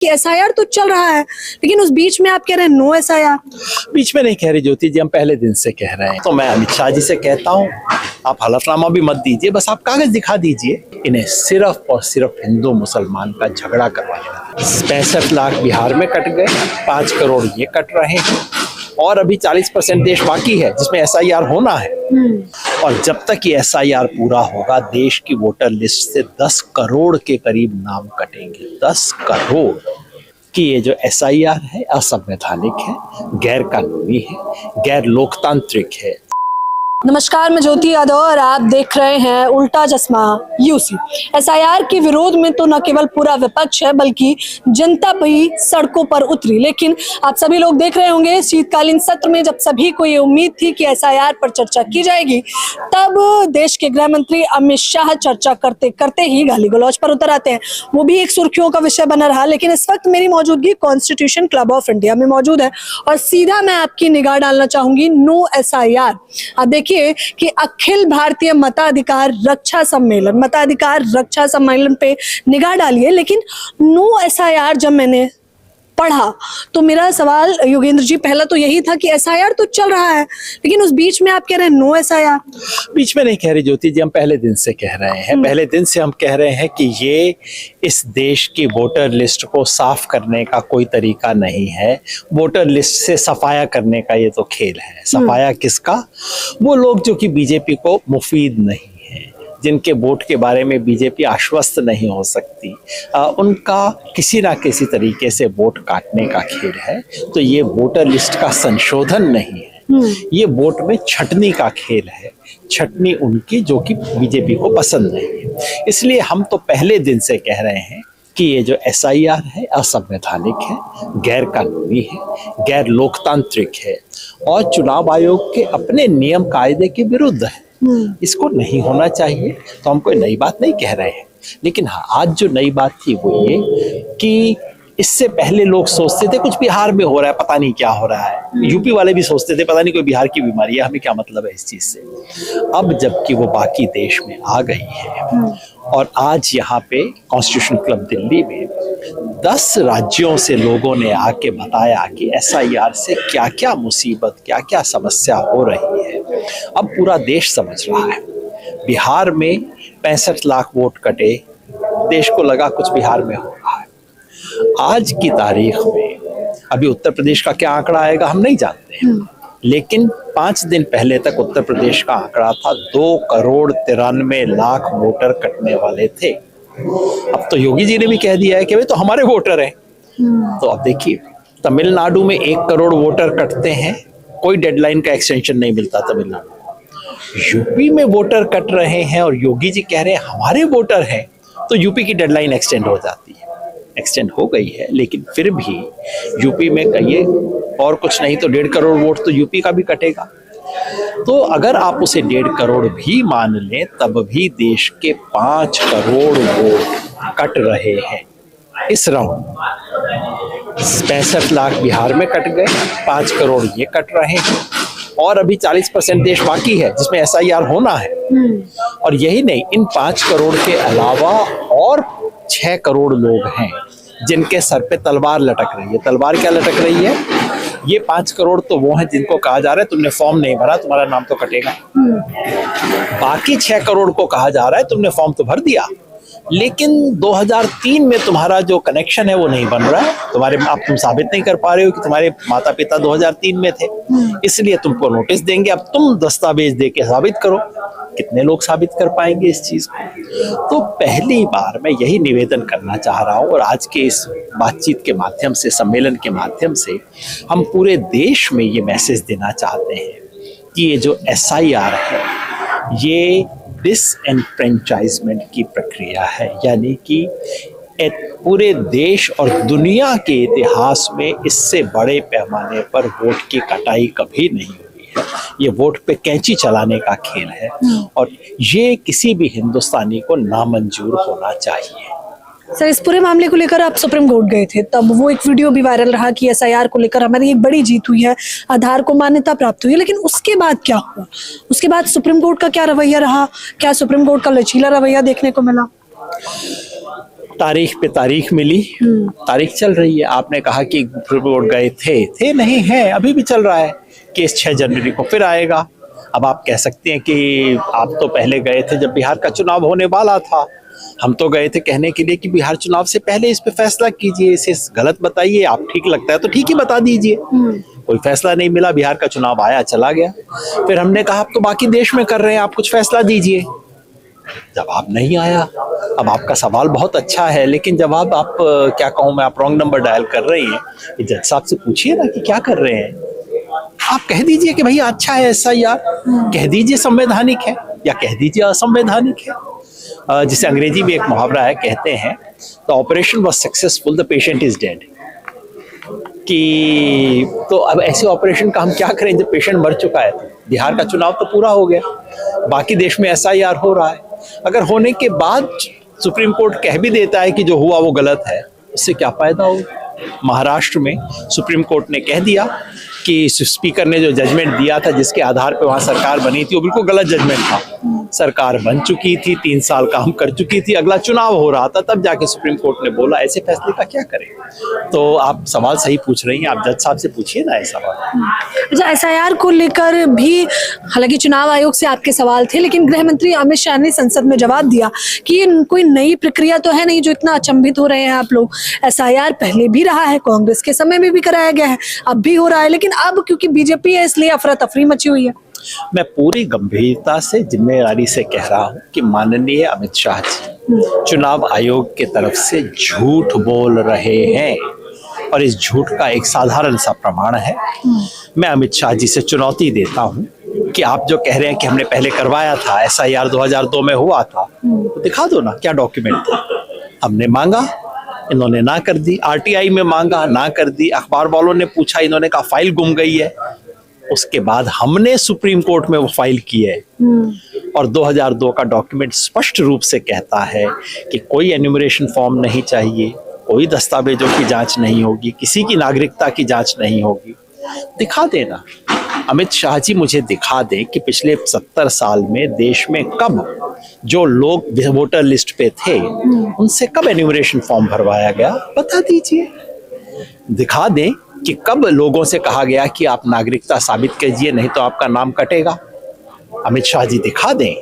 कि एसआईआर तो चल रहा है, लेकिन उस बीच में आप कह रहे हैं नो एसआईआर। बीच में नहीं कह रही ज्योति जी, हम पहले दिन से कह रहे हैं। तो मैं अमित शाह जी से कहता हूँ, आप हलफनामा भी मत दीजिए, बस आप कागज दिखा दीजिए। इन्हें सिर्फ और सिर्फ हिंदू मुसलमान का झगड़ा करवाना। 65 लाख बिहार में कट गए, 5 करोड़ ये कट रहे हैं, और अभी 40% देश बाकी है जिसमें एसआईआर होना है। और जब तक ये एसआईआर पूरा होगा, देश की वोटर लिस्ट से 10 करोड़ के करीब नाम कटेंगे। 10 करोड़ कि ये जो एसआईआर है असंवैधानिक है, गैर कानूनी है, गैर लोकतांत्रिक है। नमस्कार, मैं ज्योति यादव और आप देख रहे हैं उल्टा चश्मा यूसी। एसआईआर के विरोध में तो न केवल पूरा विपक्ष है बल्कि जनता भी सड़कों पर उतरी। लेकिन आप सभी लोग देख रहे होंगे शीतकालीन सत्र में जब सभी को ये उम्मीद थी कि एसआईआर पर चर्चा की जाएगी, तब देश के गृह मंत्री अमित शाह चर्चा करते करते ही गाली गलौज पर उतर आते हैं। वो भी एक सुर्खियों का विषय बना रहा। लेकिन इस वक्त मेरी मौजूदगी कॉन्स्टिट्यूशन क्लब ऑफ इंडिया में मौजूद है और सीधा मैं आपकी निगाह डालना चाहूंगी नो एसआईआर। आप देखिए कि अखिल भारतीय मताधिकार रक्षा सम्मेलन पे निगाह डालिए। लेकिन नो एसआईआर जब मैंने पढ़ा तो मेरा सवाल योगेंद्र जी पहला तो यही था कि एसआईआर तो चल रहा है, लेकिन उस बीच में आप कह रहे हैं नो एसआईआर। बीच में नहीं कह रही ज्योति जी, हम पहले दिन से कह रहे हैं। पहले दिन से हम कह रहे हैं कि ये इस देश की वोटर लिस्ट को साफ करने का कोई तरीका नहीं है। वोटर लिस्ट से सफाया करने का ये तो खेल है। सफाया किसका? वो लोग जो कि बीजेपी को मुफीद नहीं है, जिनके वोट के बारे में बीजेपी आश्वस्त नहीं हो सकती, उनका किसी ना किसी तरीके से वोट काटने का खेल है। तो ये वोटर लिस्ट का संशोधन नहीं है, ये वोट में छटनी का खेल है। छटनी उनकी जो कि बीजेपी को पसंद नहीं है। इसलिए हम तो पहले दिन से कह रहे हैं कि ये जो एसआईआर है असंवैधानिक है, गैर कानूनी है, गैर लोकतांत्रिक है और चुनाव आयोग के अपने नियम कायदे के विरुद्ध है। इसको नहीं होना चाहिए। तो हम कोई नई बात नहीं कह रहे हैं, लेकिन हाँ, आज जो नई बात थी वो ये कि इससे पहले लोग सोचते थे कुछ बिहार में हो रहा है, पता नहीं क्या हो रहा है। यूपी वाले भी सोचते थे पता नहीं कोई बिहार की बीमारी है, हमें क्या मतलब है इस चीज से। अब जबकि वो बाकी देश में आ गई है और आज यहाँ पे कॉन्स्टिट्यूशन क्लब दिल्ली में 10 राज्यों से लोगों ने आके बताया कि एसआईआर से क्या क्या मुसीबत, क्या क्या समस्या हो रही है। अब पूरा देश समझ रहा है। बिहार में 65 लाख वोट कटे, देश को लगा कुछ बिहार में हो रहा है। आज की तारीख में अभी उत्तर प्रदेश का क्या आंकड़ा आएगा हम नहीं जानते हैं, लेकिन 5 दिन पहले तक उत्तर प्रदेश का आंकड़ा था 2,93,00,000 वोटर कटने वाले थे। अब तो योगी जी ने भी कह दिया है कि वे तो हमारे वोटर हैं। तो अब देखिए, तमिलनाडु में 1 करोड़ वोटर कटते हैं, कोई डेडलाइन का एक्सटेंशन नहीं मिलता तमिलनाडु को। यूपी में वोटर कट रहे हैं और योगी जी कह रहे हैं हमारे वोटर हैं, तो यूपी की डेडलाइन एक्सटेंड हो जाती है। एक्सटेंड हो गई है, लेकिन फिर भी यूपी में कहिए और कुछ नहीं तो 1.5 करोड़ वोट तो यूपी का भी कटेगा। तो अगर आप उसे 1.5 करोड़ भी मान लें, तब भी देश के 5 करोड़ वोट कट रहे हैं इस राउंड। 65 लाख बिहार में कट गए, 5 करोड़ ये कट रहे हैं, और अभी 40% देश बाकी है जिसमें एसआईआर होना है। और यही नहीं, इन 5 करोड़ के अलावा और 6 करोड़ लोग हैं जिनके सर पे तलवार लटक रही है। तलवार क्या लटक रही है? ये 5 करोड़ तो वो हैं जिनको कहा जा रहा है तुमने फॉर्म नहीं भरा, तुम्हारा नाम तो कटेगा। बाकी 6 करोड़ को कहा जा रहा है तुमने फॉर्म तो भर दिया, लेकिन 2003 में तुम्हारा जो कनेक्शन है वो नहीं बन रहा है। तुम साबित नहीं कर पा रहे हो कि तुम्हारे माता पिता 2003 में थे, इसलिए तुमको नोटिस देंगे। अब तुम दस्तावेज दे के साबित करो। कितने लोग साबित कर पाएंगे इस चीज को? तो पहली बार मैं यही निवेदन करना चाह रहा हूँ और आज के इस बातचीत के माध्यम से, सम्मेलन के माध्यम से हम पूरे देश में ये मैसेज देना चाहते हैं कि ये जो एसआईआर है ये डिसएनफ्रेंचाइजमेंट की प्रक्रिया है। यानी कि पूरे देश और दुनिया के इतिहास में इससे बड़े पैमाने पर वोट की कटाई कभी नहीं हुई है। ये वोट पे कैंची चलाने का खेल है और ये किसी भी हिंदुस्तानी को नामंजूर होना चाहिए। सर, इस पूरे मामले को लेकर आप सुप्रीम कोर्ट गए थे, तब वो एक वीडियो भी वायरल रहा कि एसआईआर को लेकर हमारी एक बड़ी जीत हुई है, आधार को मान्यता प्राप्त हुई है। लेकिन उसके बाद क्या हुआ? उसके बाद सुप्रीम कोर्ट का क्या रवैया रहा? क्या सुप्रीम कोर्ट का लचीला रवैया देखने को मिला? तारीख पे तारीख मिली, तारीख चल रही है। आपने कहा कि रिपोर्ट गए थे नहीं है, अभी भी चल रहा है। केस 6 जनवरी को फिर आएगा। अब आप कह सकते हैं कि आप तो पहले गए थे जब बिहार का चुनाव होने वाला था, हम तो गए थे कहने के लिए कि बिहार चुनाव से पहले इस पे फैसला कीजिए, इसे गलत बताइए, आप ठीक लगता है तो ठीक ही बता दीजिए। कोई फैसला नहीं मिला, बिहार का चुनाव आया चला गया। फिर हमने कहा आप तो बाकी देश में कर रहे हैं, आप कुछ फैसला दीजिए। जवाब नहीं आया। अब आपका सवाल बहुत अच्छा है, लेकिन जवाब आप क्या कहूँ मैं, आप रॉन्ग नंबर डायल कर रही हैं। जज साहब से पूछिए ना कि क्या कर रहे हैं। आप कह दीजिए कि भैया अच्छा है ऐसा, या कह दीजिए संवैधानिक है, या कह दीजिए असंवैधानिक है। जिसे अंग्रेजी में एक मुहावरा है, कहते हैं the operation was successful, the patient is dead. कि तो अब ऐसे ऑपरेशन का हम क्या करें जब पेशेंट मर चुका है। बिहार का चुनाव तो पूरा हो गया, बाकी देश में SIR हो रहा है। अगर होने के बाद सुप्रीम कोर्ट कह भी देता है कि जो हुआ वो गलत है, उससे क्या फायदा होगा। महाराष्ट्र में सुप्रीम कोर्ट ने कह दिया कि स्पीकर ने जो जजमेंट दिया था, जिसके आधार पर वहां सरकार बनी थी, वो बिल्कुल गलत जजमेंट था। सरकार बन चुकी थी, 3 साल काम कर चुकी थी, अगला चुनाव हो रहा था, तब जाके सुप्रीम कोर्ट ने बोला। ऐसे फैसले का क्या करें। तो आप सवाल सही पूछ रही हैं, आप जज साहब से पूछिए ना ऐसा सवाल। अच्छा, SIR को लेकर भी हालांकि चुनाव आयोग से आपके सवाल थे, लेकिन गृह मंत्री अमित शाह ने संसद में जवाब दिया कि ये कोई नई प्रक्रिया तो है नहीं जो इतना अचंभित हो रहे हैं आप लोग। SIR पहले भी रहा है, कांग्रेस के समय में भी कराया गया है, अब भी हो रहा है, लेकिन अब क्योंकि बीजेपी है इसलिए अफरा तफरी मची हुई है। मैं पूरी गंभीरता से जिम्मेदारी से कह रहा हूं कि माननीय अमित शाह जी चुनाव आयोग के तरफ से झूठ बोल रहे हैं, और इस झूठ का एक साधारण सा प्रमाण है। मैं अमित शाह जी से चुनौती देता हूं कि आप जो कह रहे हैं कि हमने पहले करवाया था, SIR 2002 में हुआ था, तो दिखा दो ना क्या डॉक्यूमेंट था। हमने मांगा, इन्होंने ना कर दी। RTI में मांगा, ना कर दी। अखबार वालों ने पूछा, इन्होंने कहा फाइल गुम गई है। उसके बाद हमने सुप्रीम कोर्ट में वो फाइल की है, और 2002 का डॉक्यूमेंट स्पष्ट रूप से कहता है कि कोई एन्यूमरेशन फॉर्म नहीं चाहिए, कोई दस्तावेजों की जांच नहीं होगी, किसी की नागरिकता की जांच नहीं होगी। दिखा देना अमित शाह जी, मुझे दिखा दें कि पिछले 70 साल में देश में कब जो लोग वोटर लिस्ट पे थे उनसे कब एन्यूमरेशन फॉर्म भरवाया गया, बता दीजिए। दिखा दें कि कब लोगों से कहा गया कि आप नागरिकता साबित कीजिए नहीं तो आपका नाम कटेगा। अमित शाह जी दिखा दें,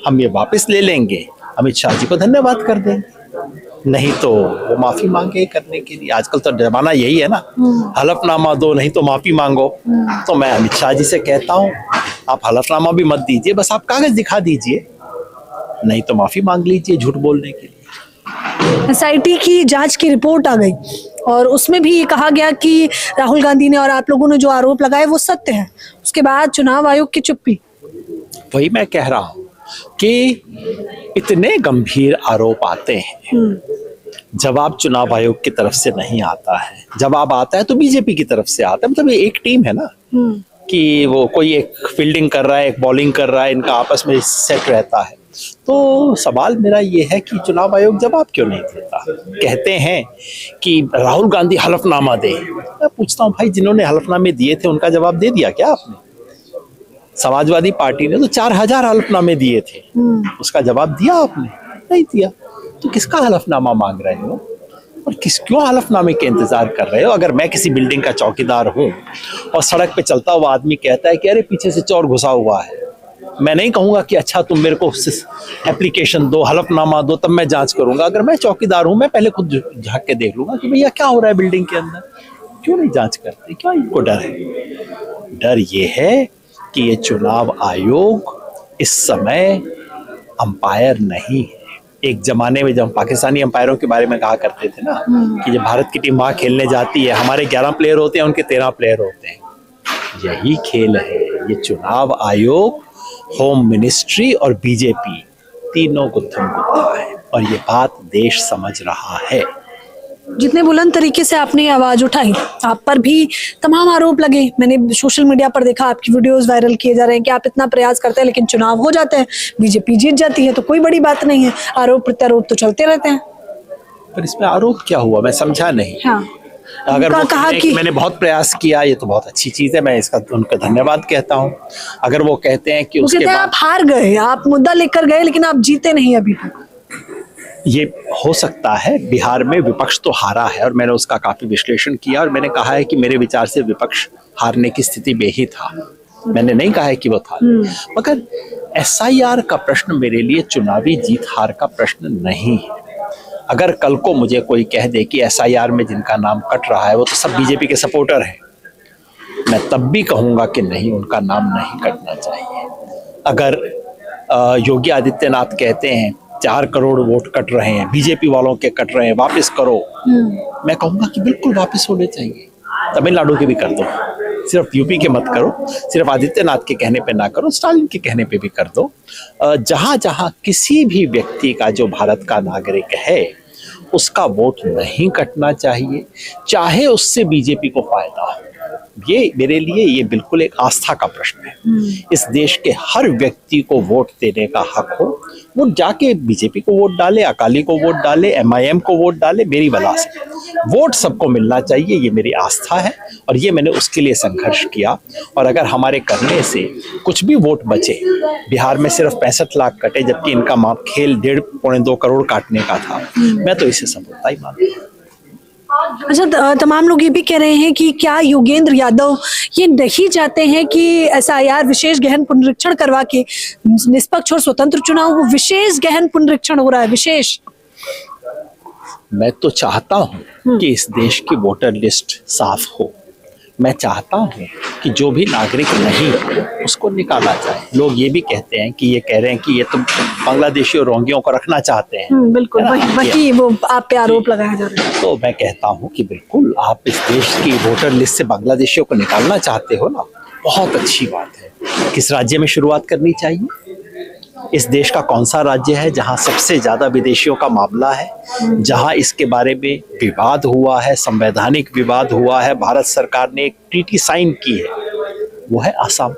हम ये वापस ले लेंगे, अमित शाह जी को धन्यवाद कर देंगे। नहीं तो वो माफी मांगे करने के लिए। आजकल तो जमाना यही है ना, हलफनामा दो नहीं तो माफी मांगो। तो मैं अमित शाह जी से कहता हूँ, आप हलफनामा भी मत दीजिए, बस आप कागज दिखा दीजिए, नहीं तो माफी मांग लीजिए झूठ बोलने के लिए। SIT की जांच की रिपोर्ट आ गई और उसमें भी ये कहा गया कि राहुल गांधी ने और आप लोगों ने जो आरोप लगाए वो सत्य है। उसके बाद चुनाव आयोग की चुप्पी। वही मैं कह रहा हूं कि इतने गंभीर आरोप आते हैं, जवाब चुनाव आयोग की तरफ से नहीं आता है। जवाब आता है तो बीजेपी की तरफ से आता है। मतलब ये एक टीम है ना, कि वो कोई एक फील्डिंग कर रहा है, एक बॉलिंग कर रहा है, इनका आपस में सेट रहता है। तो सवाल मेरा ये है कि चुनाव आयोग जवाब क्यों नहीं देता। कहते हैं कि राहुल गांधी हलफनामा दे। मैं पूछता हूँ भाई, जिन्होंने हलफनामे दिए थे उनका जवाब दे दिया क्या आपने? समाजवादी पार्टी ने तो 4000 हलफनामे दिए थे, उसका जवाब दिया आपने? नहीं दिया। तो किसका हलफनामा मांग रहे हो और क्यों हलफनामे के इंतजार कर रहे हो? अगर मैं किसी बिल्डिंग का चौकीदार हूँ और सड़क पे चलता हुआ आदमी कहता है कि अरे पीछे से चोर घुसा हुआ है, मैं नहीं कहूंगा कि अच्छा तुम मेरे को एप्लीकेशन दो, हलफनामा दो, तब मैं जांच करूंगा। अगर मैं चौकीदार हूं, मैं पहले खुद झांक के देख लूंगा कि भैया क्या हो रहा है बिल्डिंग के अंदर। क्यों नहीं जांच करते? क्या इनको डर है? डर ये है कि ये चुनाव आयोग इस समय अंपायर नहीं है। एक जमाने में जब हम पाकिस्तानी अंपायरों के बारे में कहा करते थे ना, कि जब भारत की टीम वहां खेलने जाती है, हमारे 11 प्लेयर होते हैं, उनके 13 प्लेयर होते हैं। यही खेल है ये चुनाव आयोग, होम मिनिस्ट्री और बीजेपी, तीनों गुत्थम गुत्था है, और ये बात देश समझ रहा है। जितने बुलंद तरीके से आपने ये आवाज उठाई, आप पर भी तमाम आरोप लगे। मैंने सोशल मीडिया पर देखा, आपकी वीडियोस वायरल किए जा रहे हैं कि आप इतना प्रयास करते हैं लेकिन चुनाव हो जाते हैं, बीजेपी जीत जाती है, तो कोई बड़ी बात नहीं है। आरोप प्रत्यारोप तो चलते रहते हैं। पर इसमें आरोप क्या हुआ, मैं समझा नहीं। हाँ, अगर वो कहा कि मैंने बहुत प्रयास किया, ये तो बहुत अच्छी चीज है, मैं इसका उनका धन्यवाद कहता हूँ। अगर वो कहते हैं कि उसके बाद आप हार गए, आप मुद्दा लेकर गए लेकिन आप जीते नहीं अभी तक। ये हो सकता है, बिहार में विपक्ष तो हारा है और मैंने उसका काफी विश्लेषण किया और मैंने कहा है कि मेरे विचार से विपक्ष हारने की स्थिति में ही था। मैंने नहीं कहा है कि वो था, मगर एसआईआर का प्रश्न मेरे लिए चुनावी जीत हार का प्रश्न नहीं है। अगर कल को मुझे कोई कह दे कि एसआईआर में जिनका नाम कट रहा है वो तो सब बीजेपी के सपोर्टर हैं, मैं तब भी कहूंगा कि नहीं, उनका नाम नहीं कटना चाहिए। अगर योगी आदित्यनाथ कहते हैं 4 करोड़ वोट कट रहे हैं, बीजेपी वालों के कट रहे हैं, वापस करो, मैं कहूंगा कि बिल्कुल वापस होने चाहिए। तमिलनाडु के भी कर दो, सिर्फ यूपी के मत करो, सिर्फ आदित्यनाथ के कहने पे ना करो, स्टालिन के कहने पे भी कर दो। जहां जहां किसी भी व्यक्ति का जो भारत का नागरिक है उसका वोट नहीं कटना चाहिए, चाहे उससे बीजेपी को फायदा हो। ये मेरे लिए ये बिल्कुल एक आस्था का प्रश्न है। इस देश के हर व्यक्ति को वोट देने का हक हो, वो जाके बीजेपी को वोट डाले, अकाली को वोट डाले, एमआईएम को वोट डाले, मेरी वजह से वोट सबको मिलना चाहिए, ये मेरी आस्था है और ये मैंने उसके लिए संघर्ष किया। और अगर हमारे करने से कुछ भी वोट बचे, बिहार में सिर्फ 65 लाख कटे जबकि इनका खेल 1.5-2 करोड़ काटने का था, मैं तो इसे सफलता ही मानता हूँ। अच्छा, तमाम लोग ये भी कह रहे हैं कि क्या योगेंद्र यादव ये नहीं चाहते हैं कि एसआईआर विशेष गहन पुनरीक्षण करवा के निष्पक्ष और स्वतंत्र चुनाव हो? विशेष गहन पुनरीक्षण हो रहा है, विशेष। मैं तो चाहता हूं कि इस देश की वोटर लिस्ट साफ हो। मैं चाहता हूं कि जो भी नागरिक नहीं उसको निकाला जाए। लोग ये भी कहते हैं कि ये कह रहे हैं कि ये तुम बांग्लादेशी और रोहिंग्या को रखना चाहते हैं। बिल्कुल वही वो आप पे आरोप लगाया जा रहा है। तो मैं कहता हूं कि बिल्कुल आप इस देश की वोटर लिस्ट से बांग्लादेशियों को निकालना चाहते हो ना, बहुत अच्छी बात है। किस राज्य में शुरुआत करनी चाहिए? इस देश का कौन सा राज्य है जहां सबसे ज्यादा विदेशियों का मामला है, जहां इसके बारे में विवाद हुआ है, संवैधानिक विवाद हुआ है, भारत सरकार ने एक ट्रीटी साइन की है, वो है असम।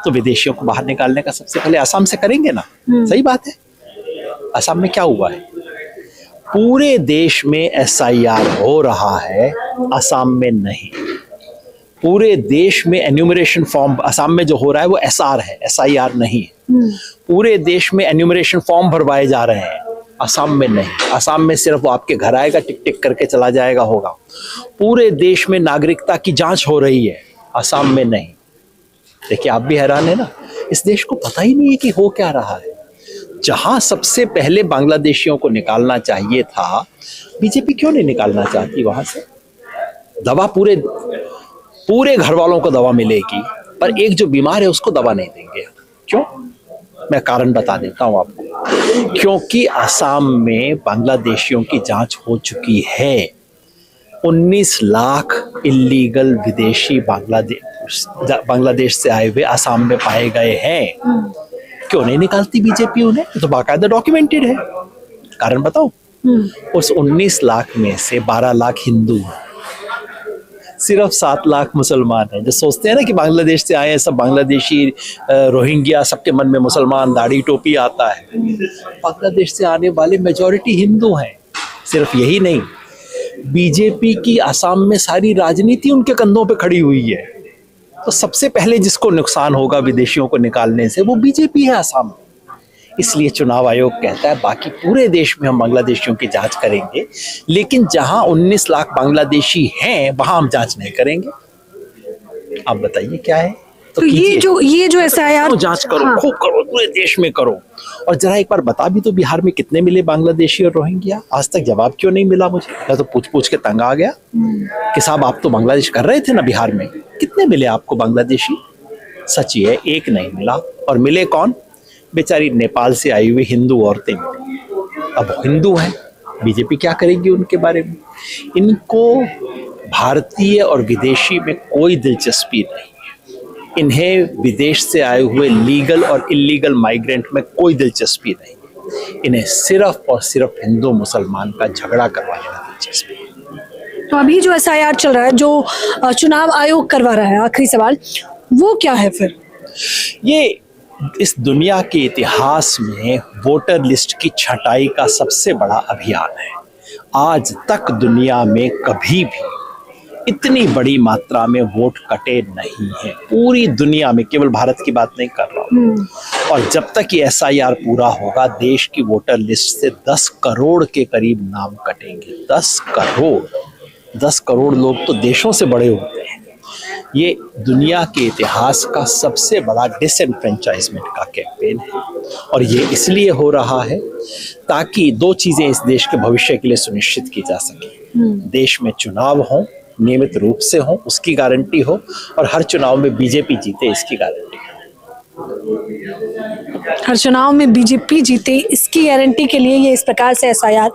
तो विदेशियों को बाहर निकालने का सबसे पहले असम से करेंगे ना। सही बात है। असम में क्या हुआ है? पूरे देश में एसआईआर हो रहा है, असम में नहीं। पूरे देश में एन्यूमरेशन फॉर्म असम में जो हो रहा है वो एसआर है, एसआईआर नहीं है। पूरे देश में एन्यूमरेशन फॉर्म भरवाए जा रहे हैं, असम में नहीं। असम में सिर्फ वो आपके घर आएगा, टिक टिक करके चला जाएगा होगा। पूरे देश में नागरिकता की जांच हो रही है, असम में नहीं। देखिए, आप भी हैरान है ना, इस देश को पता ही नहीं है कि हो क्या रहा है। जहां सबसे पहले बांग्लादेशियों को निकालना चाहिए था, बीजेपी क्यों नहीं निकालना चाहती वहां से? दवा पूरे घर वालों को दवा मिलेगी, पर एक जो बीमार है उसको दवा नहीं देंगे। क्यों? मैं कारण बता देता हूं आपको। क्योंकि असम में बांग्लादेशियों की जांच हो चुकी है। 19 लाख इल्लीगल विदेशी बांग्लादेश से आए हुए असम में पाए गए हैं। क्यों नहीं निकालती बीजेपी उन्हें? तो बाकायदा डॉक्यूमेंटेड है। कारण बताओ। उस 19 लाख में से 12 लाख हिंदू हैं, सिर्फ 7 लाख मुसलमान हैं। जो सोचते हैं ना कि बांग्लादेश से आए हैं सब बांग्लादेशी, रोहिंग्या, सबके मन में मुसलमान, दाढ़ी टोपी आता है। बांग्लादेश से आने वाले मेजॉरिटी हिंदू हैं। सिर्फ यही नहीं, बीजेपी की असम में सारी राजनीति उनके कंधों पे खड़ी हुई है। तो सबसे पहले जिसको नुकसान होगा विदेशियों को निकालने से, वो बीजेपी है असम। इसलिए चुनाव आयोग कहता है बाकी पूरे देश में हम बांग्लादेशियों की जांच करेंगे, लेकिन जहां 19 लाख बांग्लादेशी हैं वहां हम जांच नहीं करेंगे। आप बताइए क्या है? तो ये जो एसआईआर जांच करो, हाँ। खूब करो, पूरे देश में करो। और जरा एक बार बता भी तो, बिहार में कितने मिले बांग्लादेशी और रोहिंग्या? आज तक जवाब क्यों नहीं मिला मुझे? मैं तो पूछ के तंग आ गया कि साहब आप तो बांग्लादेश कर रहे थे ना बिहार में, कितने मिले आपको बांग्लादेशी? सच ही है, एक नहीं मिला। और मिले कौन? बेचारी नेपाल से आई हुई हिंदू औरतें मिली। अब हिंदू हैं, बीजेपी क्या करेगी उनके बारे में? इनको भारतीय और विदेशी में कोई दिलचस्पी नहीं है। इन्हें विदेश से आए हुए लीगल और इलीगल माइग्रेंट में कोई दिलचस्पी नहीं है। इन्हें सिर्फ और सिर्फ हिंदू मुसलमान का झगड़ा करवाने में दिलचस्पी है। तो अभी जो एसआईआर चल रहा है, जो चुनाव आयोग करवा रहा है, आखिरी सवाल वो क्या है फिर? ये इस दुनिया के इतिहास में वोटर लिस्ट की छटाई का सबसे बड़ा अभियान है। आज तक दुनिया में कभी भी इतनी बड़ी मात्रा में वोट कटे नहीं है पूरी दुनिया में, केवल भारत की बात नहीं कर रहा हूँ। और जब तक ये SIR पूरा होगा, देश की वोटर लिस्ट से 10 करोड़ के करीब नाम कटेंगे। 10 करोड़, 10 करोड़ लोग तो देशों से बड़े होते हैं। ये दुनिया के इतिहास का सबसे बड़ा डिसएनफ्रेंचाइजमेंट का कैंपेन है, और ये इसलिए हो रहा है ताकि दो चीजें इस देश के भविष्य के लिए सुनिश्चित की जा सके। देश में चुनाव हो, नियमित रूप से हो, उसकी गारंटी हो, और हर चुनाव में बीजेपी जीते, इसकी गारंटी हो। हर चुनाव में बीजेपी जीते इसकी गारंटी के लिए ये इस प्रकार से SIR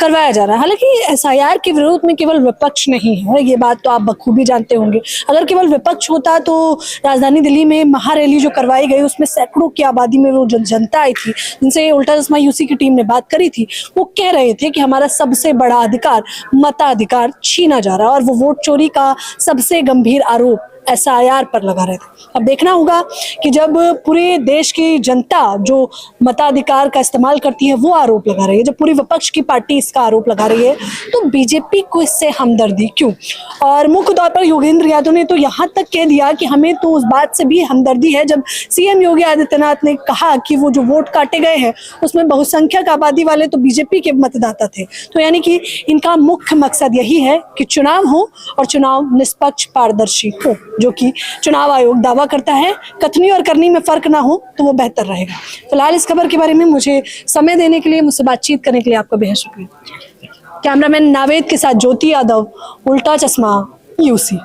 करवाया जा रहा है। हालांकि SIR के विरोध में केवल विपक्ष नहीं है, ये बात तो आप बखूबी जानते होंगे। अगर केवल विपक्ष होता तो राजधानी दिल्ली में महारैली जो करवाई गई उसमें सैकड़ों की आबादी में वो जनता आई थी, जिनसे उल्टा चश्मा यूसी की टीम ने बात करी थी। वो कह रहे थे कि हमारा सबसे बड़ा अधिकार, मताधिकार छीना जा रहा है, और वो वोट चोरी का सबसे गंभीर आरोप SIR पर लगा रहे थे। अब देखना होगा कि जब पूरे देश की जनता जो मताधिकार का इस्तेमाल करती है वो आरोप लगा रही है, जब पूरी विपक्ष की पार्टी इसका आरोप लगा रही है, तो बीजेपी को इससे हमदर्दी क्यों? और मुख्य तौर पर योगेंद्र यादव ने तो यहाँ तक कह दिया कि हमें तो उस बात से भी हमदर्दी है जब CM योगी आदित्यनाथ ने कहा कि वो जो वोट काटे गए हैं उसमें बहुसंख्यक आबादी वाले तो बीजेपी के मतदाता थे। तो यानी कि इनका मुख्य मकसद यही है कि चुनाव हो, और चुनाव निष्पक्ष पारदर्शी हो, जो कि चुनाव आयोग दावा करता है। कथनी और करनी में फर्क ना हो तो वो बेहतर रहेगा। फिलहाल इस खबर के बारे में मुझे समय देने के लिए, मुझसे बातचीत करने के लिए आपका बेहद शुक्रिया। कैमरामैन नावेद के साथ ज्योति यादव, उल्टा चश्मा, यूसी।